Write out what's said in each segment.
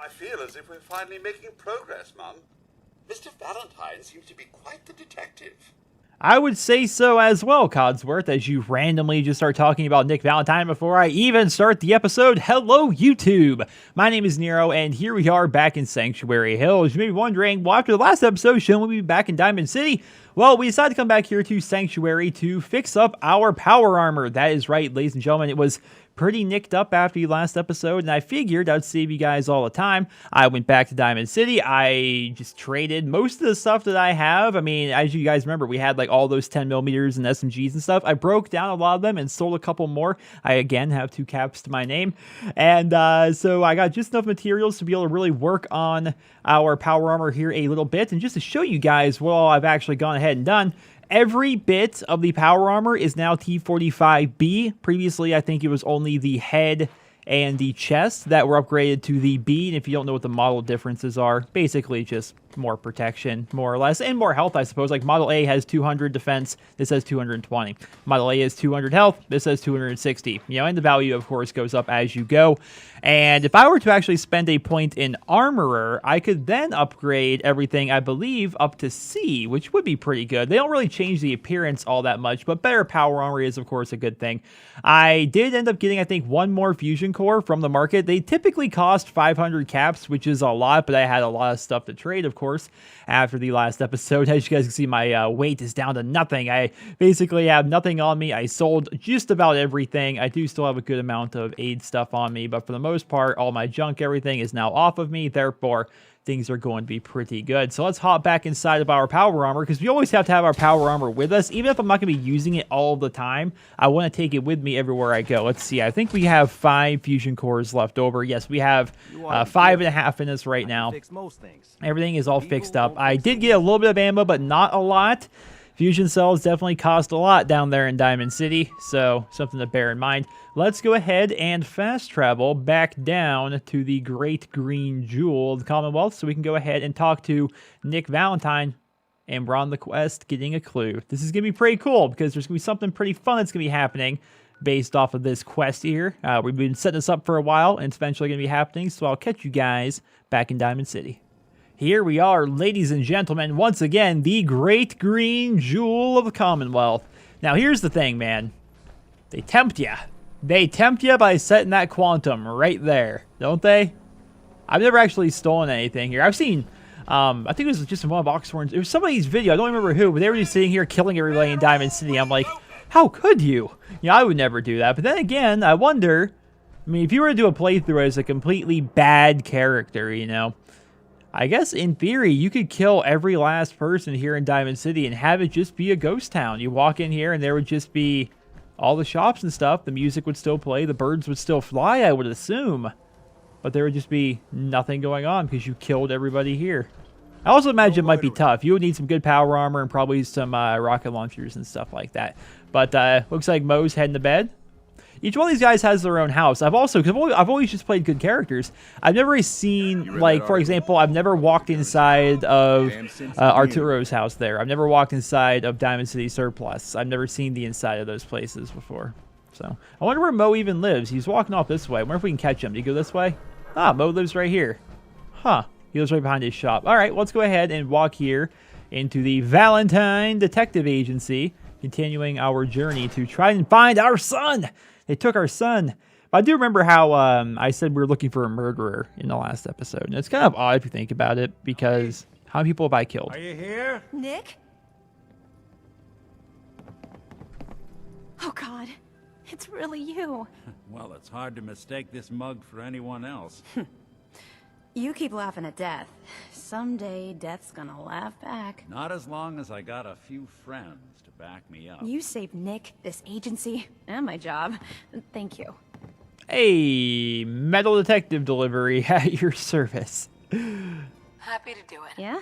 I feel as if we're finally making progress, Mum. Mr. Valentine seems to be quite the detective. I would say so as well, Codsworth, as you randomly just start talking about Nick Valentine before I even start the episode. Hello, YouTube! My name is Nero, and here we are back in Sanctuary Hills. You may be wondering, well, after the last episode, shouldn't we be back in Diamond City? Well, we decided to come back here to Sanctuary to fix up our power armor. That is right, ladies and gentlemen. It was pretty nicked up after the last episode, and I figured I'd save you guys all the time. I went back to Diamond City. I just traded most of the stuff that I have. I mean, as you guys remember, we had like all those 10mm and SMGs and stuff. I broke down a lot of them and sold a couple more. I, again, have 2 caps to my name. And so I got just enough materials to be able to really work on our power armor here a little bit. And just to show you guys what all I've actually gone ahead and done, every bit of the power armor is now T45B. Previously, I think it was only the head and the chest that were upgraded to the B. And if you don't know what the model differences are, basically just more protection, more or less, and more health, I suppose. Like Model A has 200 defense, this has 220. Model A has 200 health, this has 260. You know, and the value, of course, goes up as you go. And if I were to actually spend a point in Armorer, I could then upgrade everything, I believe, up to C, which would be pretty good. They don't really change the appearance all that much, but better power armor is, of course, a good thing. I did end up getting, I think, 1 more fusion core from the market. They typically cost 500 caps, which is a lot, but I had a lot of stuff to trade, of course, after the last episode. As you guys can see, my weight is down to nothing. I basically have nothing on me. I sold just about everything. I do still have a good amount of aid stuff on me, but for the most part, all my junk, everything is now off of me. Therefore, things are going to be pretty good. So let's hop back inside of our power armor, because we always have to have our power armor with us. Even if I'm not going to be using it all the time, I want to take it with me everywhere I go. Let's see. I think we have 5 fusion cores left over. Yes, we have 5.5 in us right now. Everything is all fixed up. I did get a little bit of ammo, but not a lot. Fusion cells definitely cost a lot down there in Diamond City, so something to bear in mind. Let's go ahead and fast travel back down to the Great Green Jewel of the Commonwealth so we can go ahead and talk to Nick Valentine, and we're on the quest getting a clue. This is going to be pretty cool because there's going to be something pretty fun that's going to be happening based off of this quest here. We've been setting this up for a while, and it's eventually going to be happening, so I'll catch you guys back in Diamond City. Here we are, ladies and gentlemen, once again, the Great Green Jewel of the Commonwealth. Now, here's the thing, man. They tempt you. They tempt you by setting that quantum right there, don't they? I've never actually stolen anything here. I've seen, I think it was just in one of Oxhorn's, it was somebody's video, I don't remember who, but they were just sitting here killing everybody in Diamond City. I'm like, how could you? You know, I would never do that. But then again, I wonder, I mean, if you were to do a playthrough as a completely bad character, you know, I guess in theory, you could kill every last person here in Diamond City and have it just be a ghost town. You walk in here and there would just be all the shops and stuff. The music would still play. The birds would still fly, I would assume. But there would just be nothing going on because you killed everybody here. I also imagine it might be tough. You would need some good power armor and probably some rocket launchers and stuff like that. But looks like Mo's heading to bed. Each one of these guys has their own house. I've always just played good characters. I've never seen, like, for example, I've never walked inside of Arturo's house there. I've never walked inside of Diamond City Surplus. I've never seen the inside of those places before. So, I wonder where Mo even lives. He's walking off this way. I wonder if we can catch him. Do you go this way? Ah, Mo lives right here. Huh. He lives right behind his shop. All right, let's go ahead and walk here into the Valentine Detective Agency, continuing our journey to try and find our son. They took our son. But I do remember how I said we were looking for a murderer in the last episode. And it's kind of odd if you think about it, because how many people have I killed? Are you here? Nick? Oh, God. It's really you. Well, it's hard to mistake this mug for anyone else. You keep laughing at death. Someday, death's gonna laugh back. Not as long as I got a few friends to back me up. You saved Nick, this agency, and my job. Thank you. Hey, metal detective delivery at your service. Happy to do it. Yeah?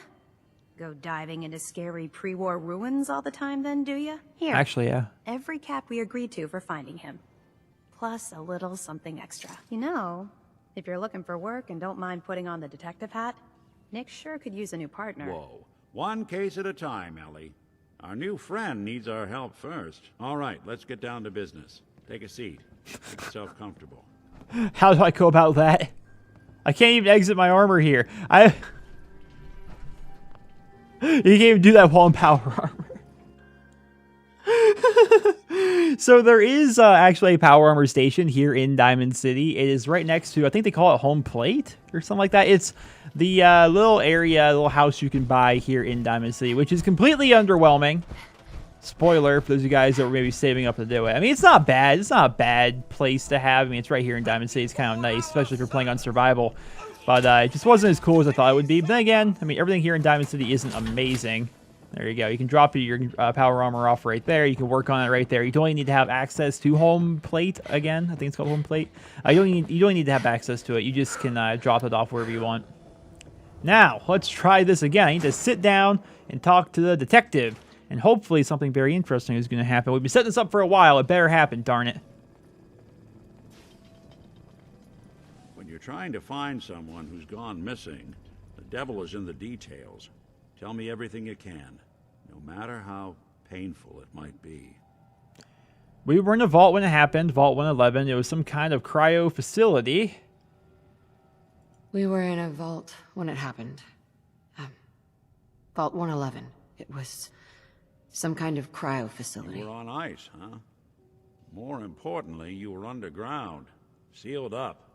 Go diving into scary pre-war ruins all the time then, do ya? Here. Actually, yeah. Every cap we agreed to for finding him. Plus a little something extra. You know, if you're looking for work and don't mind putting on the detective hat, Nick sure could use a new partner. Whoa. One case at a time, Ellie. Our new friend needs our help first. All right, let's get down to business. Take a seat. Make yourself comfortable. How do I go about that? I can't even exit my armor here. You can't even do that while in power armor. So there is actually a power armor station here in Diamond City. It is right next to, I think they call it Home Plate or something like that. It's the little area, little house you can buy here in Diamond City, which is completely underwhelming. Spoiler for those of you guys that were maybe saving up to do it. I mean, it's not bad. It's not a bad place to have. I mean, it's right here in Diamond City. It's kind of nice, especially if you're playing on survival. But it just wasn't as cool as I thought it would be. But then again, I mean, everything here in Diamond City isn't amazing. There you go. You can drop your power armor off right there. You can work on it right there. You don't only need to have access to Home Plate again. I think it's called Home Plate. You don't need to have access to it. You just can drop it off wherever you want. Now, let's try this again. I need to sit down and talk to the detective. And hopefully something very interesting is going to happen. We've been setting this up for a while. It better happen, darn it. When you're trying to find someone who's gone missing, the devil is in the details. Tell me everything you can, no matter how painful it might be. We were in a vault when it happened, Vault 111. It was some kind of cryo facility. We were in a vault when it happened. Vault 111. It was some kind of cryo facility. You were on ice, huh? More importantly, you were underground, sealed up.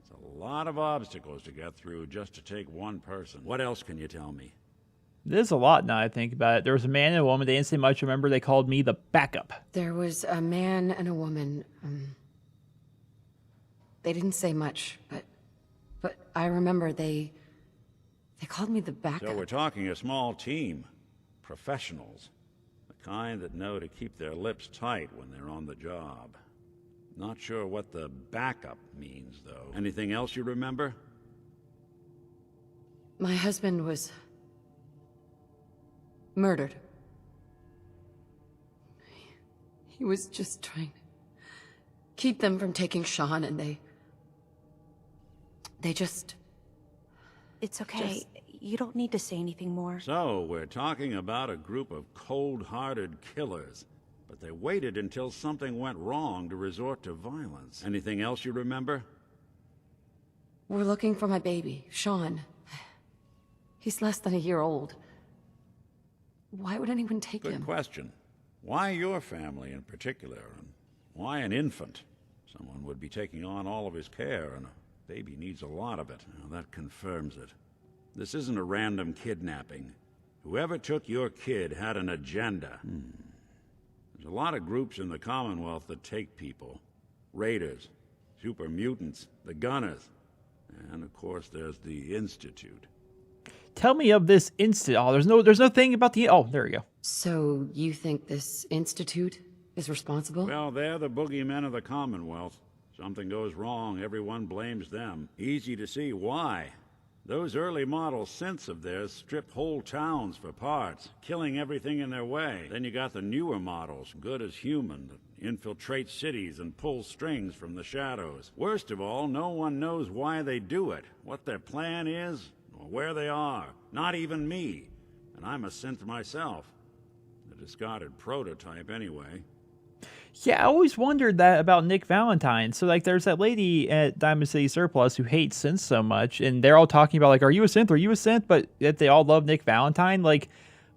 It's a lot of obstacles to get through just to take one person. What else can you tell me? There's a lot now I think about it. There was a man and a woman. They didn't say much. Remember, they called me the backup. There was a man and a woman. They didn't say much, but I remember they called me the backup. So we're talking a small team. Professionals. The kind that know to keep their lips tight when they're on the job. Not sure what the backup means, though. Anything else you remember? My husband was murdered. He was just trying to keep them from taking Sean, and they just... It's okay. You don't need to say anything more. So, we're talking about a group of cold-hearted killers. But they waited until something went wrong to resort to violence. Anything else you remember? We're looking for my baby, Sean. He's less than a year old. Why would anyone take him? Good question. Why your family in particular? And why an infant? Someone would be taking on all of his care, and a baby needs a lot of it. Now, that confirms it. This isn't a random kidnapping. Whoever took your kid had an agenda. There's a lot of groups in the Commonwealth that take people. Raiders, super mutants, the Gunners, and of course there's the Institute. Tell me of this Oh, there's no thing about the... Oh, there we go. So, you think this institute is responsible? Well, they're the boogeymen of the Commonwealth. Something goes wrong, everyone blames them. Easy to see why. Those early model synths of theirs strip whole towns for parts, killing everything in their way. Then you got the newer models, good as human, that infiltrate cities and pull strings from the shadows. Worst of all, no one knows why they do it, what their plan is, or where they are. Not even me. And I'm a synth myself. The discarded prototype, anyway. Yeah, I always wondered that about Nick Valentine. So, like, there's that lady at Diamond City Surplus who hates synths so much, and they're all talking about, like, are you a synth? Are you a synth? But yet they all love Nick Valentine. Like,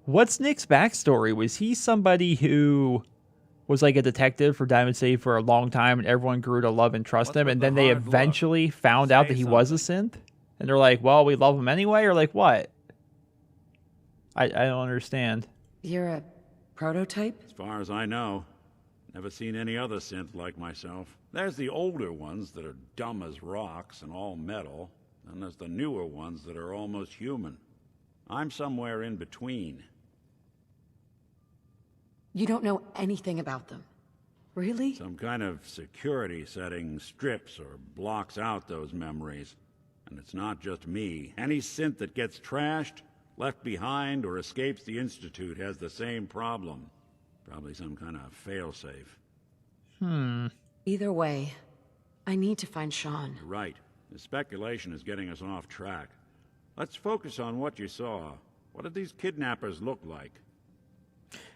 what's Nick's backstory? Was he somebody who was, like, a detective for Diamond City for a long time, and everyone grew to love and trust him, and then they eventually found out that he was a synth? And they're like, well, we love him anyway? Or, like, what? I don't understand. You're a prototype? As far as I know. Never seen any other synth like myself. There's the older ones that are dumb as rocks and all metal, and there's the newer ones that are almost human. I'm somewhere in between. You don't know anything about them. Really? Some kind of security setting strips or blocks out those memories. And it's not just me. Any synth that gets trashed, left behind, or escapes the Institute has the same problem. Probably some kind of failsafe. Either way, I need to find Sean. You're right. The speculation is getting us off track. Let's focus on what you saw. What did these kidnappers look like?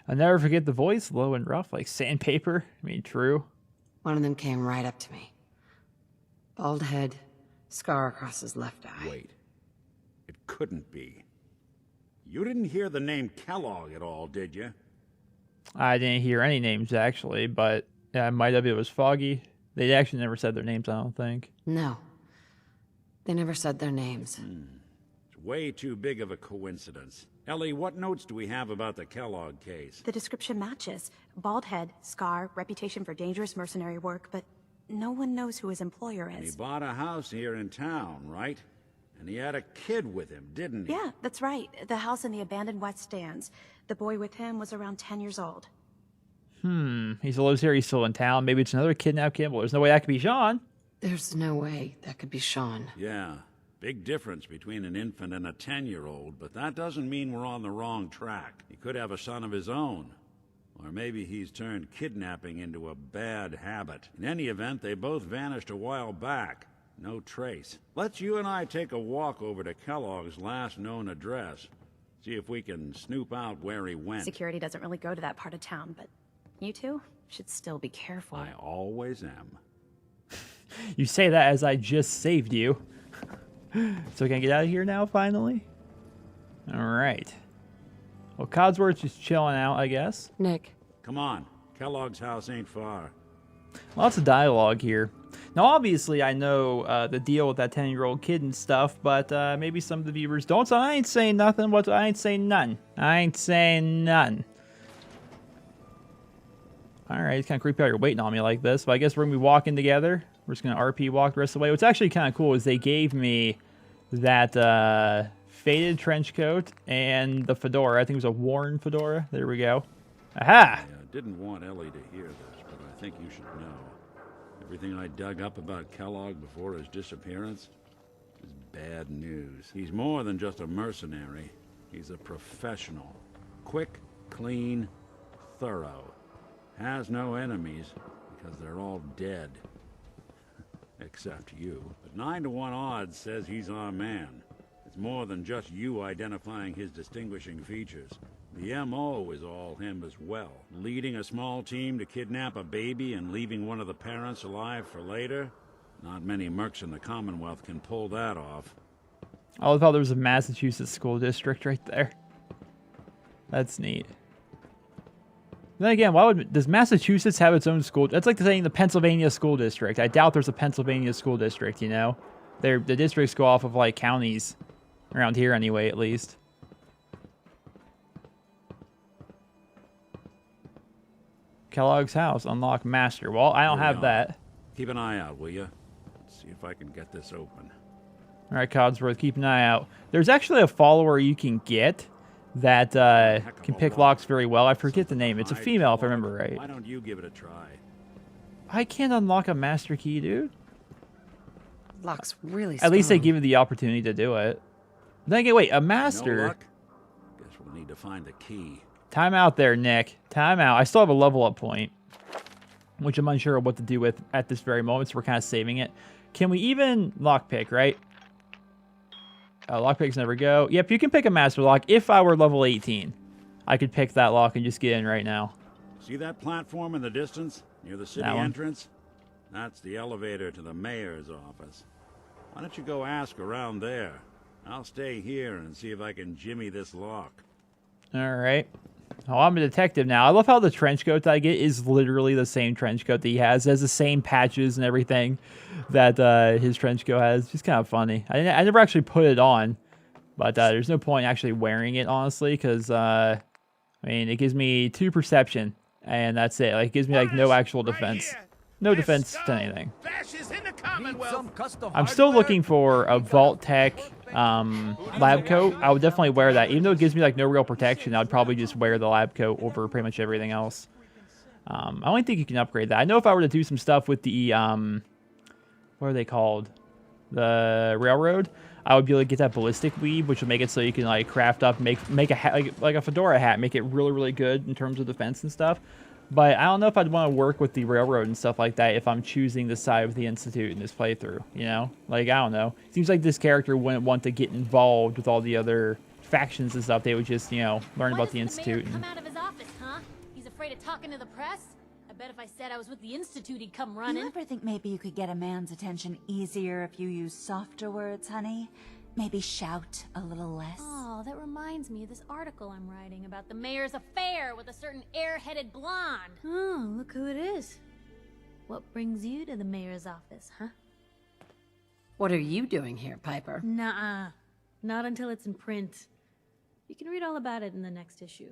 I'll never forget the voice, low and rough, like sandpaper. I mean, true. One of them came right up to me. Bald head, Scar across his left eye. Wait. It couldn't be. You didn't hear the name Kellogg at all, did you? I didn't hear any names, actually, but yeah, it might have. It was Foggy. They actually never said their names, I don't think. No. They never said their names. It's way too big of a coincidence. Ellie, what notes do we have about the Kellogg case? The description matches. Bald head, scar, reputation for dangerous mercenary work, but no one knows who his employer He is. bought a house here in town, right? And he had a kid with him, didn't he? Yeah, that's right. The house in the abandoned West Stands. The boy with him was around 10 years old. He still lives here. He's still in town. Maybe it's another kidnapped kid. Well, there's no way that could be Sean. There's no way that could be Sean. Yeah. Big difference between an infant and a 10-year-old, but that doesn't mean we're on the wrong track. He could have a son of his own. Or maybe he's turned kidnapping into a bad habit. In any event, they both vanished a while back. No trace. Let's you and I take a walk over to Kellogg's last known address. See if we can snoop out where he went. Security doesn't really go to that part of town, but you two should still be careful. I always am. You say that as I just saved you. So can I get out of here now, finally? All right. Well, Codsworth's just chilling out, I guess. Nick, Come on. Kellogg's house ain't far. Lots of dialogue here. Now, obviously, I know the deal with that 10-year-old kid and stuff, but maybe some of the viewers don't, so I ain't saying nothing. I ain't saying none. I ain't saying none. Alright, it's kind of creepy how you're waiting on me like this, but I guess we're going to be walking together. We're just going to RP walk the rest of the way. What's actually kind of cool is they gave me that faded trench coat and the fedora. I think it was a worn fedora. There we go. Aha! I didn't want Ellie to hear this, but I think you should know. Everything I dug up about Kellogg before his disappearance is bad news. He's more than just a mercenary. He's a professional. Quick, clean, thorough. Has no enemies because they're all dead. Except you. But 9-to-1 odds says he's our man. It's more than just you identifying his distinguishing features. The M.O. is all him as well. Leading a small team to kidnap a baby and leaving one of the parents alive for later? Not many mercs in the Commonwealth can pull that off. I love how there's a Massachusetts school district right there. That's neat. Then again, does Massachusetts have its own school? That's like saying the Pennsylvania school district. I doubt there's a Pennsylvania school district, you know? The districts go off of, like, counties. Around here, anyway, at least. Kellogg's house. Unlock master. Well, I don't have that. Keep an eye out, will you? Let's see if I can get this open. All right, Codsworth, keep an eye out. There's actually a follower you can get that can pick locks very well. I forget the name. It's a female, if I remember right. Why don't you give it a try? I can't unlock a master key, dude. lock's really strong. At least they give you the opportunity to do it. Then again, wait, a No master. luck? Guess we'll need to find the key. Time out there, Nick. Time out. I still have a level up point, which I'm unsure of what to do with at this very moment, so we're kind of saving it. Can we even lockpick, right? Lockpicks never go. Yep, you can pick a master lock. If I were level 18, I could pick that lock and just get in right now. See that platform in the distance, near the city That one? entrance? That's the elevator to the mayor's office. Why don't you go ask around there? I'll stay here and see if I can jimmy this lock. All right. Oh, I'm a detective now. I love how the trench coat that I get is literally the same trench coat that he has. It has the same patches and everything that his trench coat has. It's just kind of funny. I never actually put it on, but there's no point actually wearing it, honestly, because, I mean, it gives me 2 perception, and that's it. Like, it gives me, like, no actual defense. No defense to anything. I'm still looking for a Vault Tech lab coat. I would definitely wear that. Even though it gives me like no real protection, I would probably just wear the lab coat over pretty much everything else. I only think you can upgrade that. I know if I were to do some stuff with the, what are they called? The railroad, I would be able to get that ballistic weave, which would make it so you can like craft up, make a hat, like a fedora hat, make it really, really good in terms of defense and stuff. But I don't know if I'd want to work with the railroad and stuff like that if I'm choosing the side of the Institute in this playthrough, you know? Like, I don't know. Seems like this character wouldn't want to get involved with all the other factions and stuff. They would just, you know, learn about the Institute. Come out of his office, huh? He's afraid of talking to the press? I bet if I said I was with the Institute, he'd come You running. ever think maybe you could get a man's attention easier if you use softer words, honey? Maybe shout a little less? Oh, that reminds me of this article I'm writing about the mayor's affair with a certain air-headed blonde. Oh, look who it is. What brings you to the mayor's office, huh? What are you doing here, Piper? Nuh-uh. Not until it's in print. You can read all about it in the next issue.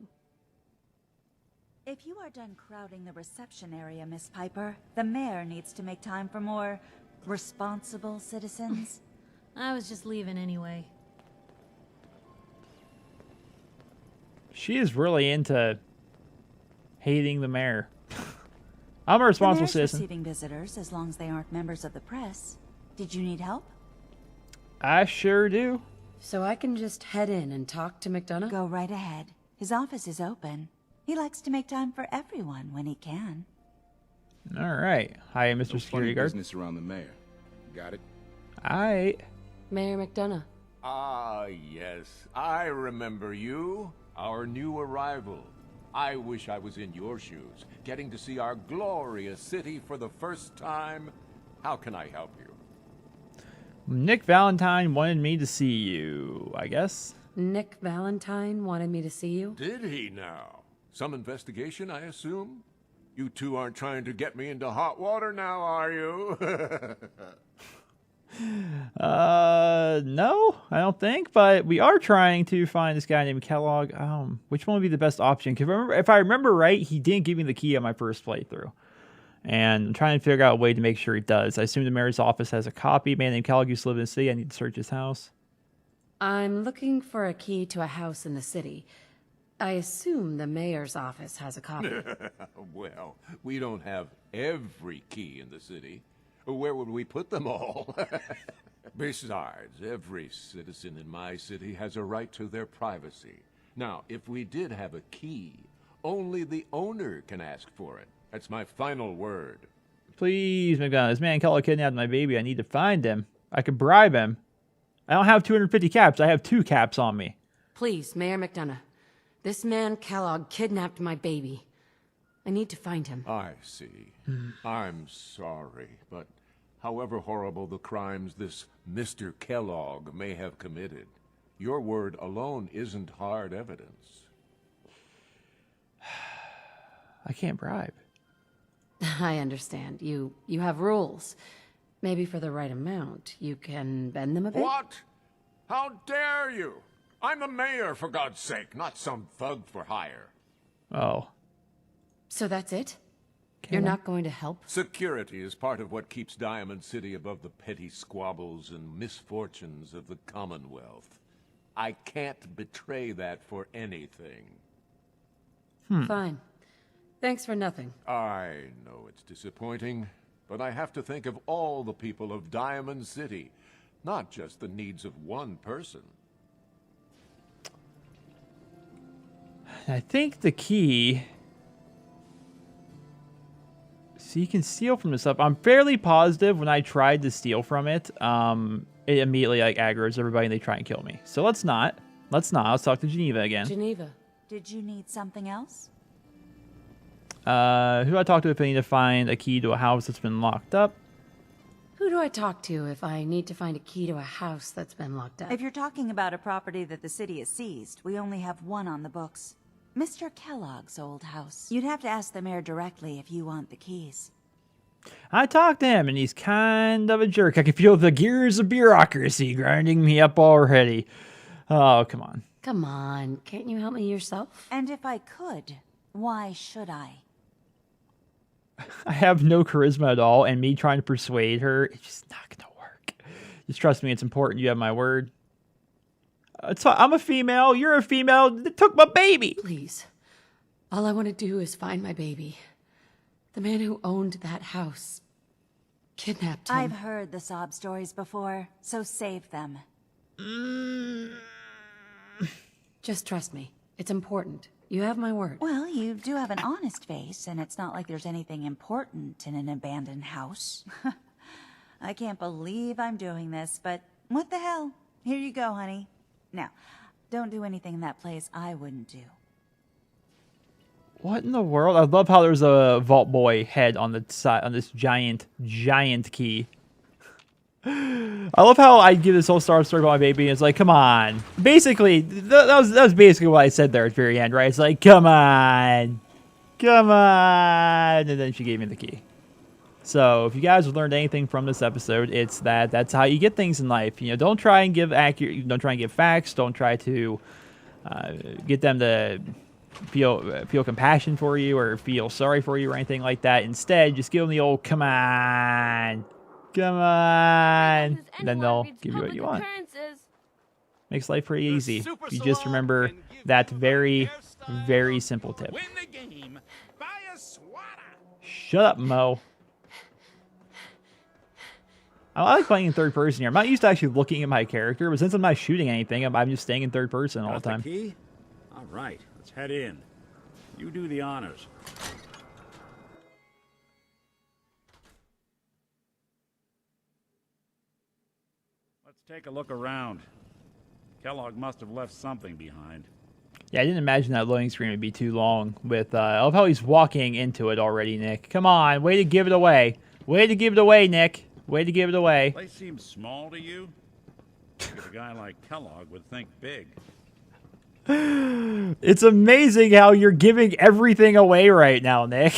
If you are done crowding the reception area, Miss Piper, the mayor needs to make time for more responsible citizens. I was just leaving anyway. She is really into hating the mayor. I'm a responsible The mayor's citizen. receiving visitors as long as they aren't members of the press. Did you need help? I sure do. So I can just head in and talk to McDonough? Go right ahead. His office is open. He likes to make time for everyone when he can. All right. Hi, Mr. No Security funny Guard. business around the mayor. Got it? All right. Mayor McDonough. Ah, yes. I remember you. Our new arrival. I wish I was in your shoes, getting to see our glorious city for the first time. How can I help you? Nick Valentine wanted me to see you, I guess. Nick Valentine wanted me to see you? Did he now? Some investigation, I assume? You two aren't trying to get me into hot water now, are you? No, I don't think, but we are trying to find this guy named Kellogg. Which one would be the best option? Because if I remember right, he didn't give me the key on my first playthrough. And I'm trying to figure out a way to make sure he does. I assume the mayor's office has a copy. A man named Kellogg used to live in the city. I need to search his house. I'm looking for a key to a house in the city. I assume the mayor's office has a copy. Well, we don't have every key in the city. Where would we put them all? Besides, every citizen in my city has a right to their privacy. Now, if we did have a key, only the owner can ask for it. That's my final word. Please, McDonough. This man Kellogg kidnapped my baby. I need to find him. I could bribe him. I don't have 250 caps. I have 2 caps on me. Please, Mayor McDonough. This man Kellogg kidnapped my baby. I need to find him. I see. I'm sorry, but however horrible the crimes this Mr. Kellogg may have committed, your word alone isn't hard evidence. I can't bribe. I understand. You have rules. Maybe for the right amount, you can bend them a bit? What? How dare you? I'm the mayor, for God's sake, not some thug for hire. Oh. So that's it? You're not going to help? Security is part of what keeps Diamond City above the petty squabbles and misfortunes of the Commonwealth. I can't betray that for anything. Fine. Thanks for nothing. I know it's disappointing, but I have to think of all the people of Diamond City, not just the needs of one person. I think the key... So you can steal from this up. I'm fairly positive when I tried to steal from it, it immediately aggroes everybody and they try and kill me. So let's not. Let's talk to Geneva again. Geneva. Did you need something else? Who do I talk to if I need to find a key to a house that's been locked up? Who do I talk to if I need to find a key to a house that's been locked up? If you're talking about a property that the city has seized, we only have one on the books. Mr. Kellogg's old house. You'd have to ask the mayor directly if you want the keys. I talked to him, and he's kind of a jerk. I can feel the gears of bureaucracy grinding me up already. Oh, come on. Come on, can't you help me yourself? And if I could, why should I? I have no charisma at all, and me trying to persuade her, it's just not going to work. Just trust me, it's important. You have my word. I'm a female. You're a female. They took my baby. Please. All I want to do is find my baby. The man who owned that house kidnapped him. I've heard the sob stories before, so save them. Just trust me. It's important. You have my word. Well, you do have an honest face, and it's not like there's anything important in an abandoned house. I can't believe I'm doing this, but what the hell? Here you go, honey. Now, don't do anything in that place I wouldn't do. What in the world? I love how there's a Vault Boy head on the side on this giant key. I love how I give this whole story about my baby. And it's like, come on. Basically, that was basically what I said there at the very end, right? It's like, come on, and then she gave me the key. So if you guys have learned anything from this episode, it's that that's how you get things in life. You know, don't try and give facts. Don't try to get them to feel compassion for you or feel sorry for you or anything like that. Instead, just give them the old come on, and then they'll give you what you want. Makes life pretty easy. If you just remember that very, very simple tip. Shut up, Mo. I like playing in third person here. I'm not used to actually looking at my character, but since I'm not shooting anything, I'm just staying in third person all the time. Key? All right, let's head in. You do the honors. Let's take a look around. Kellogg must have left something behind. Yeah, I didn't imagine that loading screen would be too long. With I love how he's walking into it already, Nick. Come on, way to give it away. Way to give it away, Nick. Way to give it away. Place seems small to you? A guy like Kellogg would think big. It's amazing how you're giving everything away right now, Nick.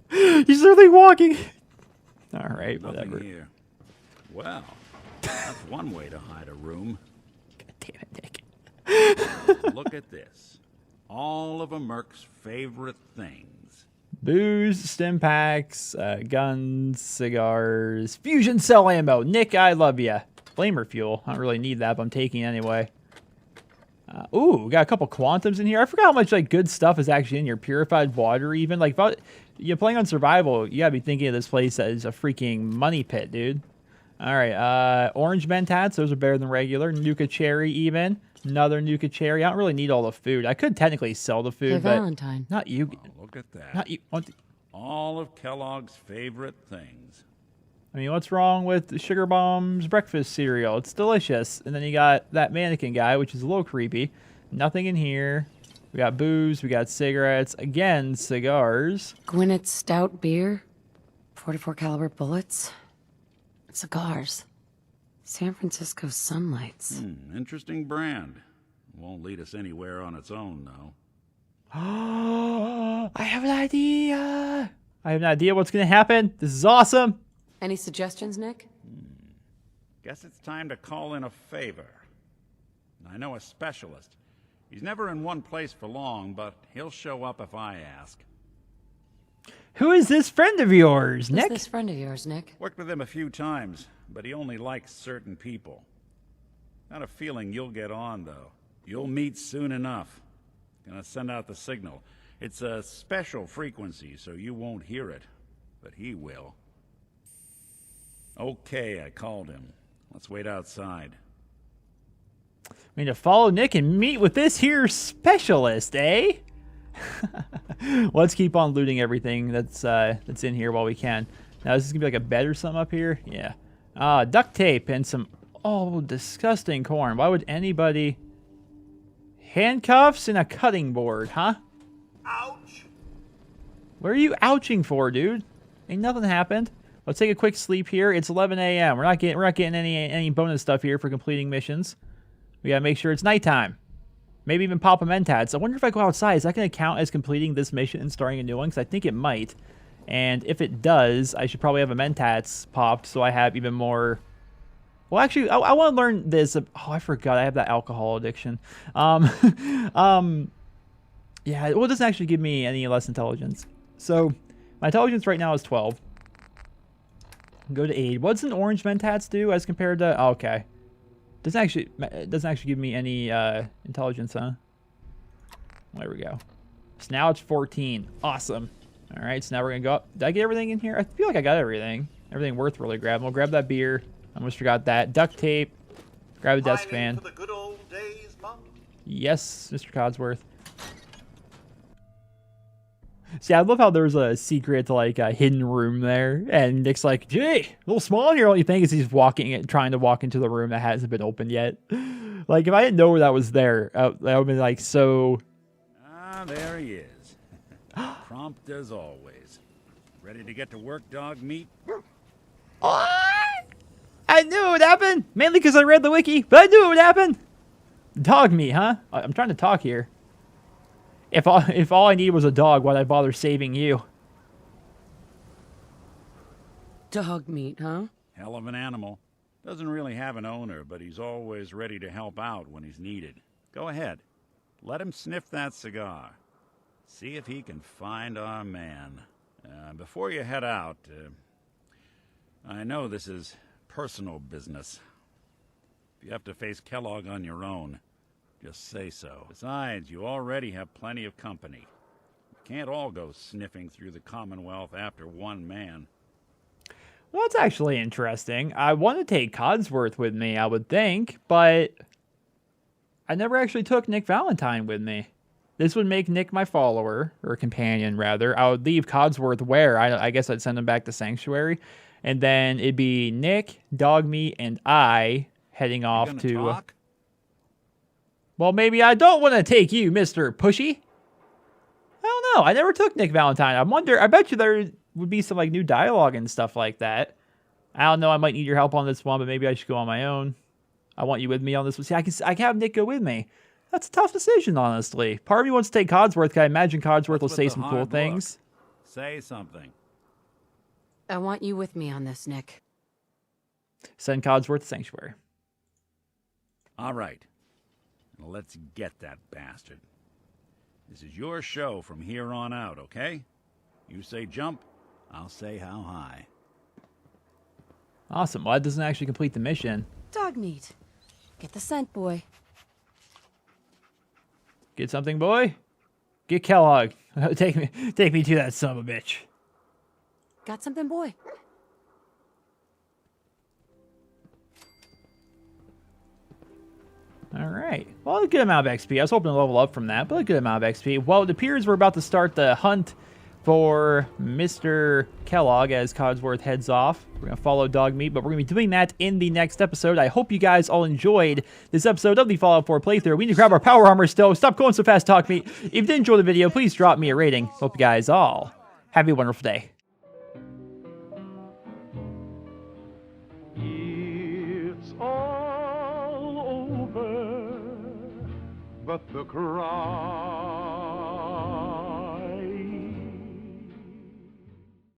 He's literally walking. All right, Nothing whatever. Here. Well, that's one way to hide a room. God damn it, Nick. Look at this. All of a Merc's favorite things. Booze, stim packs, guns, cigars, fusion cell ammo. Nick, I love ya. Flamer fuel. I don't really need that, but I'm taking it anyway. Ooh, we got a couple quantums in here. I forgot how much like good stuff is actually in here. Purified water, even. Like, if you're playing on survival, you gotta be thinking of this place as a freaking money pit, dude. All right, orange mentats. Those are better than regular. Nuka cherry, even. Another Nuka cherry. I don't really need all the food. I could technically sell the food, Hey, but Valentine. not you. Oh, look at that. Not you. All of Kellogg's favorite things. I mean, what's wrong with Sugar Bomb's breakfast cereal? It's delicious. And then you got that mannequin guy, which is a little creepy. Nothing in here. We got booze. We got cigarettes. Again, cigars. Gwinnett Stout beer, 44 caliber bullets, cigars, San Francisco Sunlights. Interesting brand. Won't lead us anywhere on its own, though. I have an idea. I have an idea what's going to happen. This is awesome. Any suggestions, Nick? Guess it's time to call in a favor. I know a specialist. He's never in one place for long, but he'll show up if I ask. Who is this friend of yours, Who's Nick? this friend of yours, Nick? Worked with him a few times, but he only likes certain people. Got a feeling you'll get on, though. You'll meet soon enough. Gonna send out the signal. It's a special frequency, so you won't hear it. But he will. Okay, I called him. Let's wait outside. I mean, to follow Nick and meet with this here specialist, eh? Let's keep on looting everything that's in here while we can. Now, this is gonna be like a bed or something up here. Yeah. Duct tape and some disgusting corn. Why would anybody? Handcuffs and a cutting board, huh? Ouch! What are you ouching for, dude? Ain't nothing happened. Let's take a quick sleep here. It's 11 a.m. We're not getting any bonus stuff here for completing missions. We gotta make sure it's nighttime. Maybe even pop a mentats. I wonder if I go outside, is that gonna count as completing this mission and starting a new one? Because I think it might. And if it does, I should probably have a mentats popped so I have even more. Well, actually, I want to learn this. Oh, I forgot. I have that alcohol addiction. Yeah, well, it doesn't actually give me any less intelligence. So, my intelligence right now is 12. Go to aid. What's an orange mentats do as compared to? Oh, okay, it doesn't actually give me any intelligence, huh? There we go. So now it's 14. Awesome. All right, so now we're gonna go up. Did I get everything in here? I feel like I got everything. Everything worth really grabbing. We'll grab that beer. I almost forgot that. Duct tape. Grab a desk fan. For the good old days, Mum? Yes, Mr. Codsworth. See, I love how there's a secret, like, a hidden room there. And Nick's like, gee, a little small in here. All you think is he's trying to walk into the room that hasn't been opened yet. Like, if I didn't know that was there, that would have been, like, so... Ah, there he is. Prompt as always. Ready to get to work, dog meat? I knew it would happen! Mainly because I read the wiki, but I knew it would happen! Dog meat, huh? I'm trying to talk here. If all I need was a dog, why'd I bother saving you? Dog meat, huh? Hell of an animal. Doesn't really have an owner, but he's always ready to help out when he's needed. Go ahead. Let him sniff that cigar. See if he can find our man. Before you head out, I know this is personal business. If you have to face Kellogg on your own, just say so. Besides, you already have plenty of company. You can't all go sniffing through the Commonwealth after one man. Well, that's actually interesting. I want to take Codsworth with me, I would think, but I never actually took Nick Valentine with me. This would make Nick my follower, or companion, rather. I would leave Codsworth where? I guess I'd send him back to Sanctuary. And then it'd be Nick, Dogmeat, and I heading off to... Talk? Well, maybe I don't want to take you, Mr. Pushy. I don't know. I never took Nick Valentine. I bet you there would be some like new dialogue and stuff like that. I don't know. I might need your help on this one, but maybe I should go on my own. I want you with me on this one. See, I can have Nick go with me. That's a tough decision, honestly. Part of me wants to take Codsworth, because I imagine Codsworth will say some cool things. Say something. I want you with me on this, Nick. Send Codsworth to Sanctuary. All right. Now let's get that bastard. This is your show from here on out, okay? You say jump, I'll say how high. Awesome. Well, that doesn't actually complete the mission. Dog meat. Get the scent, boy. Get something, boy? Get Kellogg. Take me to that son of a bitch. Got something, boy? All right. Well, a good amount of XP. I was hoping to level up from that, but a good amount of XP. Well, it appears we're about to start the hunt for Mr. Kellogg as Codsworth heads off. We're going to follow Dogmeat, but we're going to be doing that in the next episode. I hope you guys all enjoyed this episode of the Fallout 4 playthrough. We need to grab our power armor still. Stop going so fast, Dogmeat. If you did enjoy the video, please drop me a rating. Hope you guys all have a wonderful day. It's all over, but the cry